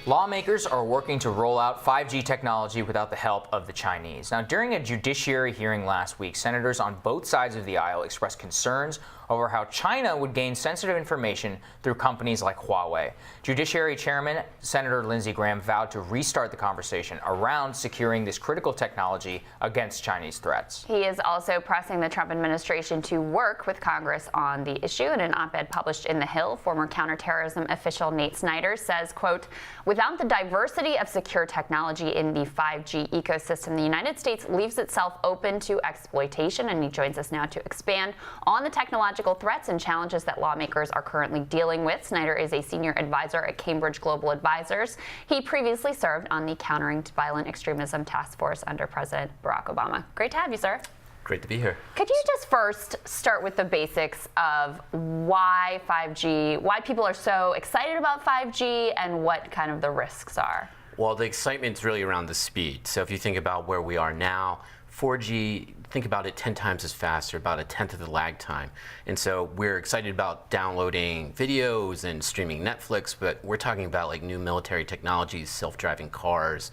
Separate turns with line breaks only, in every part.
Lawmakers are working to roll out 5G technology without the help of the Chinese. Now, during a judiciary hearing last week, senators on both sides of the aisle expressed concerns over how China would gain sensitive information through companies like Huawei. Judiciary Chairman Senator Lindsey Graham vowed to restart the conversation around securing this critical technology against Chinese threats.
He is also pressing the Trump administration to work with Congress on the issue. In an op-ed published in The Hill, former counterterrorism official Nate Snyder says, quote, "Without the diversity of secure technology in the 5G ecosystem, the United States leaves itself open to exploitation." And he joins us now to expand on the technological threats and challenges that lawmakers are currently dealing with. Snyder is a senior advisor at Cambridge Global Advisors. He previously served on the Countering Violent Extremism Task Force under President Barack Obama. Great to have you, sir.
Great to be here.
Could you just first start with the basics of why 5G, why people are so excited about 5G, and what kind of the risks are?
Well, the excitement's really around the speed. So if you think about where we are now, 4G, think about it 10 times as fast, or about a tenth of the lag time. And so we're excited about downloading videos and streaming Netflix, but we're talking about like new military technologies, self-driving cars,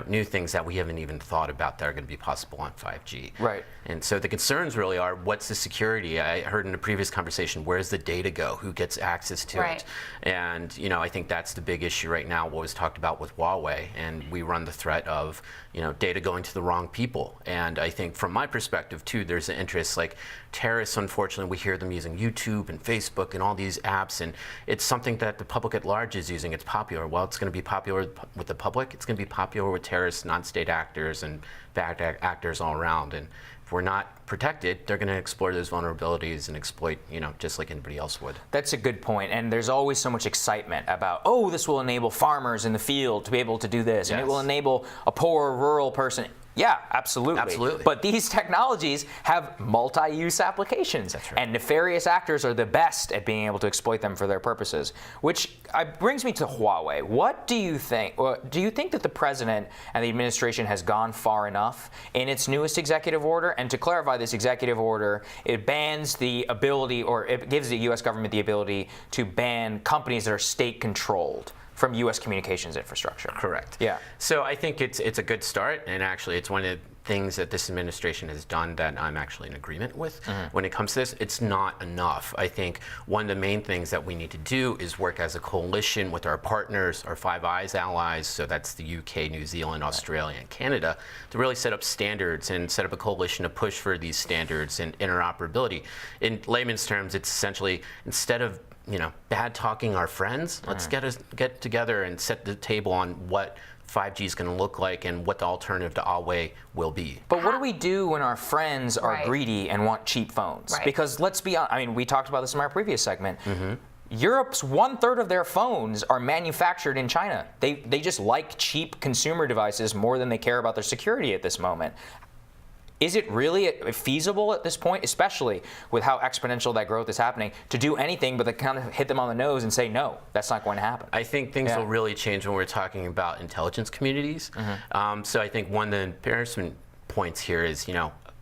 new things that we haven't even thought about that are going to be possible on 5G.
Right.
And so the concerns really are, what's the security? I heard in a previous conversation, where's the data go? Who gets access to it? And I think that's the big issue right now, what was talked about with Huawei. And we run the threat of data going to the wrong people. And I think from my perspective too, there's an interest, like terrorists, unfortunately, we hear them using YouTube and Facebook and all these apps, and it's something that the public at large is using. It's popular. Well, it's going to be popular with the public. It's going to be popular with terrorists, non-state actors, and bad actors all around. And if we're not protected, they're going to explore those vulnerabilities and exploit, just like anybody else would.
That's a good point. And there's always so much excitement about, oh, this will enable farmers in the field to be able to do this, and it will enable a poor rural person. Yeah, absolutely.
Absolutely.
But these technologies have multi-use applications.
That's right.
And nefarious actors are the best at being able to exploit them for their purposes. Which brings me to Huawei. What do you think? Do you think that the president and the administration has gone far enough in its newest executive order? And to clarify, this executive order, it bans the ability, or it gives the U.S. government the ability to ban companies that are state-controlled from U.S. communications infrastructure.
Correct.
Yeah.
So I think it's a good start, and actually it's one of the things that this administration has done that I'm actually in agreement with. When it comes to this, it's not enough. I think one of the main things that we need to do is work as a coalition with our partners, our Five Eyes allies, so that's the UK, New Zealand, Australia, and Canada, to really set up standards and set up a coalition to push for these standards and interoperability. In layman's terms, it's essentially, instead of bad talking our friends, let's get together and set the table on what 5G is going to look like and what the alternative to Huawei will be.
But what do we do when our friends are greedy and want cheap phones? Because let's be honest, we talked about this in our previous segment. Europe's 1/3 of their phones are manufactured in China. They just like cheap consumer devices more than they care about their security at this moment. Is it really feasible at this point, especially with how exponential that growth is happening, to do anything but to kind of hit them on the nose and say, no, that's not going to happen?
I think things will really change when we're talking about intelligence communities. So I think one of the embarrassment points here is,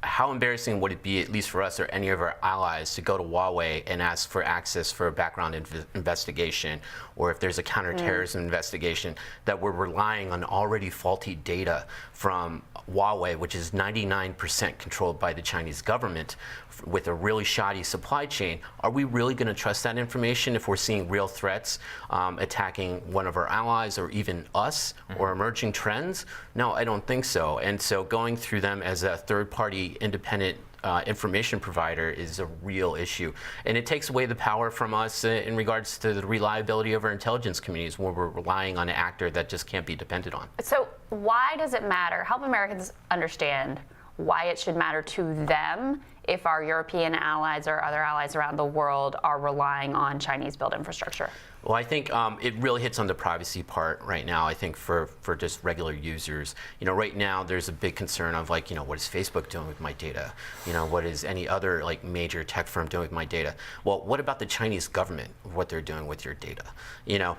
how embarrassing would it be, at least for us or any of our allies, to go to Huawei and ask for access for a background investigation, or if there's a counterterrorism investigation, that we're relying on already faulty data from Huawei, which is 99% controlled by the Chinese government, with a really shoddy supply chain. Are we really going to trust that information if we're seeing real threats attacking one of our allies or even us, or emerging trends? No, I don't think so. And so going through them as a third-party independent information provider is a real issue. And it takes away the power from us in regards to the reliability of our intelligence communities, where we're relying on an actor that just can't be depended on.
So why does it matter? Help Americans understand why it should matter to them if our European allies or other allies around the world are relying on Chinese-built infrastructure.
Well, I think it really hits on the privacy part right now. I think for just regular users, right now there's a big concern of what is Facebook doing with my data? What is any other major tech firm doing with my data? Well, what about the Chinese government, what they're doing with your data?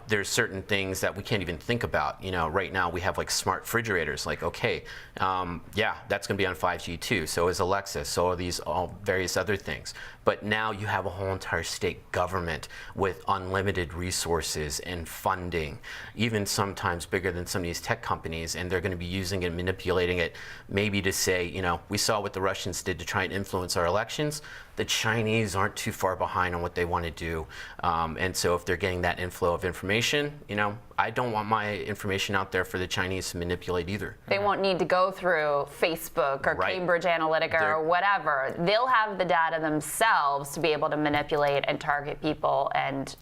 There's certain things that we can't even think about. Right now we have smart refrigerators. Okay, yeah, that's going to be on 5G too. So is Alexa. So are these all various other things. but now you have a whole entire state government with unlimited resources and funding, even sometimes bigger than some of these tech companies, and they're going to be using it, manipulating it, maybe to say, we saw what the Russians did to try and influence our elections. The Chinese aren't too far behind on what they want to do. And so if they're getting that inflow of information, I don't want my information out there for the Chinese to manipulate either.
They won't need to go through Facebook or Cambridge Analytica or whatever. They'll have the data themselves to be able to manipulate and target people, and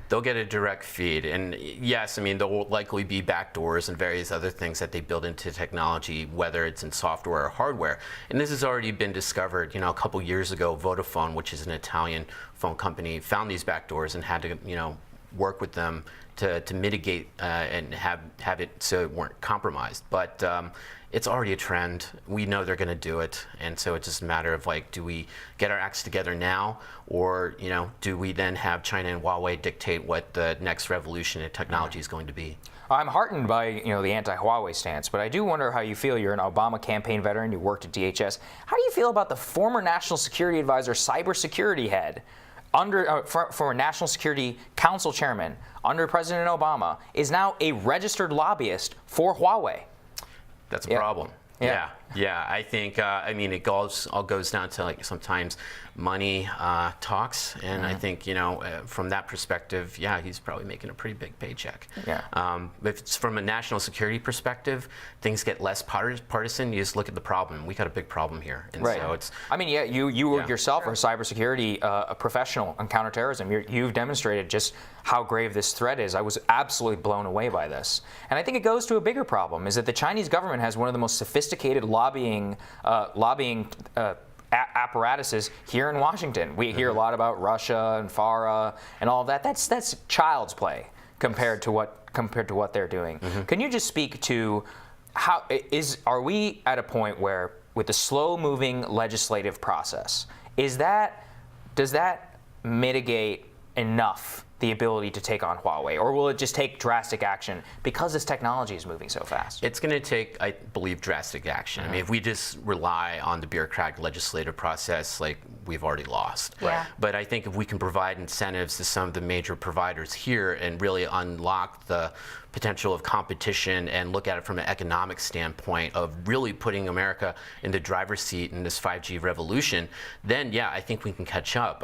they'll get a direct feed. And yes, there will likely be backdoors and various other things that they build into technology, whether it's in software or hardware. And this has already been discovered. A couple years ago, Vodafone, which is an Italian phone company, found these backdoors and had to, work with them to mitigate and have it so it weren't compromised. But it's already a trend. We know they're going to do it, and so it's just a matter of do we get our acts together now, or do we then have China and Huawei dictate what the next revolution in technology is going to be?
I'm heartened by the anti-Huawei stance, but I do wonder how you feel. You're an Obama campaign veteran. You worked at DHS. How do you feel about the former National Security Advisor, cybersecurity head, former National Security Council chairman under President Obama, is now a registered lobbyist for Huawei?
That's a problem. Yeah. I think, it all goes down to sometimes money talks, and I think, from that perspective, he's probably making a pretty big paycheck. If it's from a national security perspective, things get less partisan. You just look at the problem. We got a big problem here, and so it's.
You yourself are a cybersecurity a professional on counterterrorism. You've demonstrated just how grave this threat is. I was absolutely blown away by this, and I think it goes to a bigger problem: is that the Chinese government has one of the most sophisticated lobbying apparatuses here in Washington. We hear a lot about Russia and FARA and all of that. That's child's play compared to what they're doing. Can you just speak to are we at a point where, with the slow-moving legislative process, does that mitigate enough the ability to take on Huawei, or will it just take drastic action because this technology is moving so fast?
It's going to take, I believe, drastic action. If we just rely on the bureaucratic legislative process, we've already lost. But I think if we can provide incentives to some of the major providers here and really unlock the potential of competition and look at it from an economic standpoint of really putting America in the driver's seat in this 5G revolution, then I think we can catch up.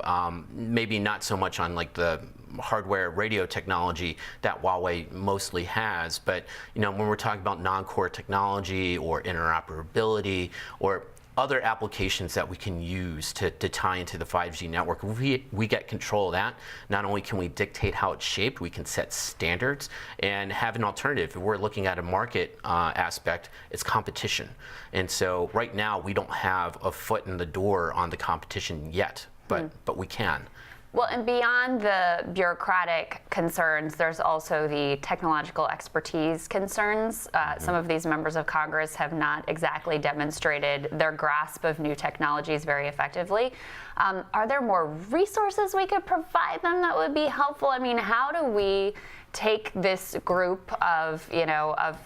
Maybe not so much on the hardware radio technology that Huawei mostly has, but when we're talking about non-core technology or interoperability or other applications that we can use to tie into the 5G network, if we get control of that, not only can we dictate how it's shaped, we can set standards and have an alternative. If we're looking at a market aspect, it's competition. And so right now we don't have a foot in the door on the competition yet, but we can.
Well, and beyond the bureaucratic concerns, there's also the technological expertise concerns. Some of these members of Congress have not exactly demonstrated their grasp of new technologies very effectively. Are there more resources we could provide them that would be helpful? How do we take this group of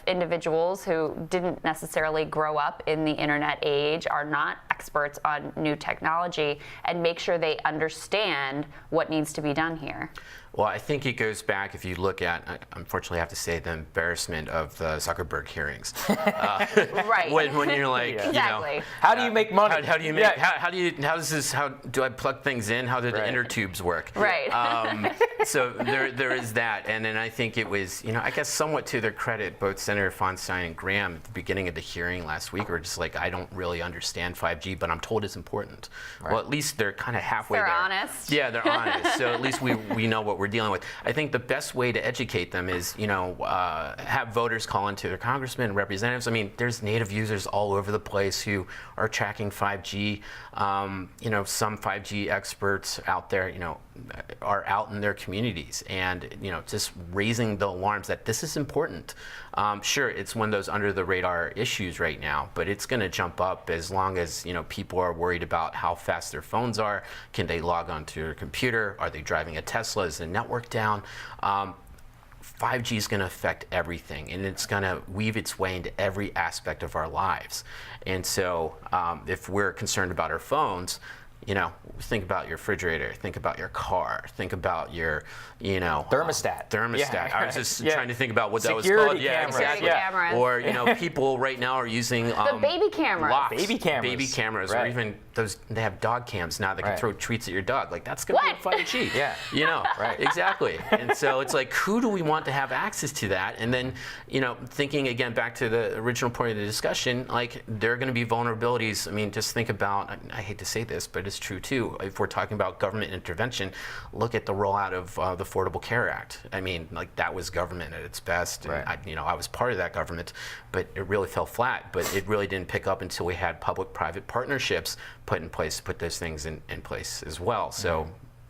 individuals who didn't necessarily grow up in the internet age, are not experts on new technology, and make sure they understand what needs to be done here?
Well, I think it goes back, if you look at, unfortunately I have to say, the embarrassment of the Zuckerberg hearings. When you're
exactly.
How do you make money?
How do you make, how do I plug things in? How do the inner tubes work? So there is that. And then I think it was, I guess somewhat to their credit, both Senator Feinstein and Graham at the beginning of the hearing last week were just I don't really understand 5G, but I'm told it's important. Well, at least they're kind of halfway there.
They're honest.
Yeah, they're honest. So at least we know what we're dealing with. I think the best way to educate them is, have voters call into their congressmen and representatives. There's native users all over the place who are tracking 5G. Some 5G experts out there, are out in their communities and, just raising the alarms that this is important. Sure, it's one of those under the radar issues right now, but it's going to jump up as long as, people are worried about how fast their phones are. Can they log onto their computer? Are they driving a Tesla? Is the network down? 5G is going to affect everything, and it's going to weave its way into every aspect of our lives. And so if we're concerned about our phones, think about your refrigerator, think about your car, think about your,
thermostat.
Thermostat. I was just trying to think about what that was
Security
called. Yeah,
cameras.
exactly.
Cameras.
Or, people right now are using
the baby cameras.
locks,
Baby cameras.
baby cameras,
Right.
or even they have dog cams now that can
Right.
throw treats at your dog. Like, that's going to be 5G.
Yeah.
Right. Exactly. And so it's like, who do we want to have access to that? And then, thinking again back to the original point of the discussion, like, there are going to be vulnerabilities. I mean, just think about, I hate to say this, but it's true too. If we're talking about government intervention, look at the rollout of the Affordable Care Act. I mean, like, that was government at its best.
Right.
And I was part of that government, but it really fell flat. But it really didn't pick up until we had public-private partnerships put in place to put those things in place as well. So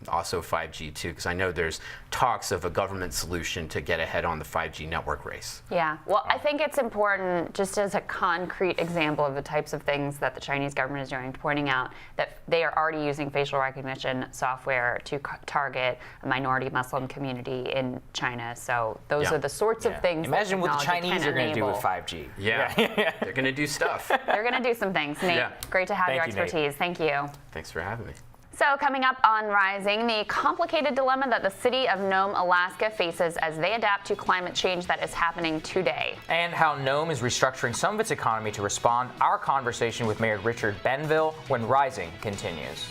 also 5G too, because I know there's talks of a government solution to get ahead on the 5G network race.
Yeah, well, I think it's important, just as a concrete example of the types of things that the Chinese government is doing, pointing out that they are already using facial recognition software to target a minority Muslim community in China. So those are the sorts of things.
Imagine what the Chinese are going to do with 5G.
Yeah, they're going to do stuff.
They're going to do some things. Nate, great to have your expertise. Thank you.
Thanks for having me.
So coming up on Rising, the complicated dilemma that the city of Nome, Alaska faces as they adapt to climate change that is happening today.
And how Nome is restructuring some of its economy to respond. Our conversation with Mayor Richard Benville when Rising continues.